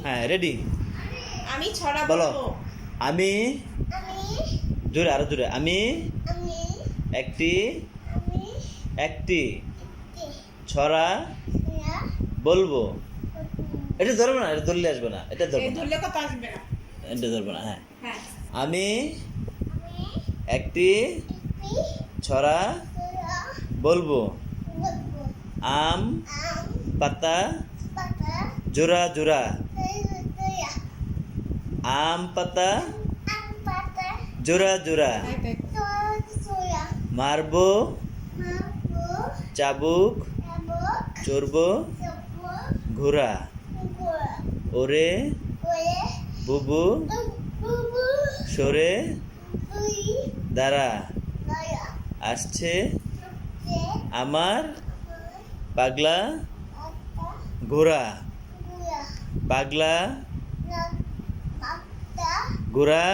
হ্যাঁ রেডি আমি ছড়া বলো। বলবো। আমি আমি জোরে আরো জোরে আমি আমি একটি আমি একটি তে ছড়া না বলবো। এটা ধরবো না, এটা ধরলে আসবে না, এটা এই ধরবো না, ধরলে কথা আসবে না। এটা ধরবো না। হ্যাঁ হ্যাঁ আমি আমি একটি একটি ছড়া তোরা বলবো। বলবো আম আম পাতা পাতা জোড়া জোড়া। তোরা আম পাতা আম পাতা জোড়া জোড়া। তাই তাই তোরা মারবো মাগো চাবুক আবো চড়বো সবো ঘোড়া। গোরা ওরে ওরে বুবু বুবু সরে তুই দাঁড়া। নয়া আসছে তে আমার পাগলা আতা ঘোড়া। গোরা পাগলা না আতা ঘোড়া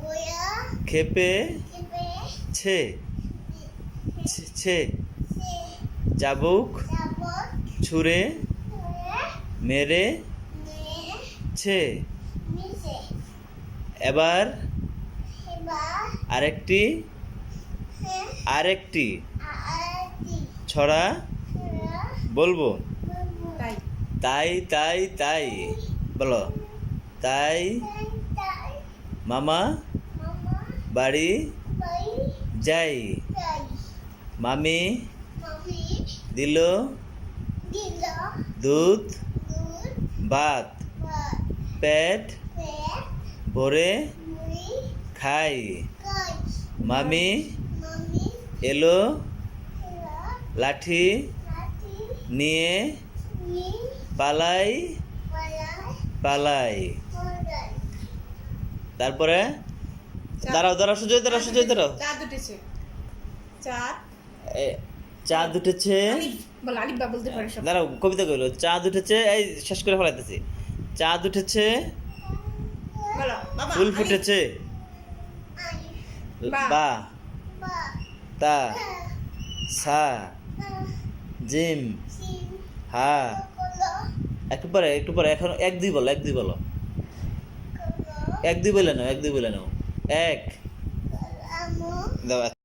গোয়া খেপে কেবে ছে ছে সে চাবুক যাবো ছুঁড়ে তোরা মেরে নে ছে। মিশে এবার এবার আরেকটি হ্যাঁ আরেকটি আরতি ছড়া তোরা বলবো। বলবো তাই তাই তাই তাই বলো। তাই তাই তাই মামা মামা বাড়ি বাই যাই। তাই মামি মামি দিল দিল দুধ দুধ ভাত। ভাত পেট পেট ভরে মুড়ি খাই। কাই মামি মামি এলো এলা লাঠি লাঠি নিয়ে নি পালাই পালাই পালাই। পড়াই তারপরে দাঁড়াও দাঁড়াও সুজয় দাঁড়াও সুজয় দাঁড়াও। চাঁদ উঠেছে। চাঁদ চাঁদ উঠেছে। আলিফ বল, আলিফ বা বলতে পারে সব। দাঁড়াও কবিতা কইলো। চাঁদ উঠেছে, এই শেষ করে ফেলাইতেছি। চাঁদ উঠেছে বলো বাবা ফুল আলিফ। ফুটেছে আই বা। বা বা তা সা না জিম সিম হা। কলো একটু পরে এখন এক দুই বলো, এক দুই বলো, কলো এক দুই বলে নাও, এক দুই বলে নাও। এক আমো দাও।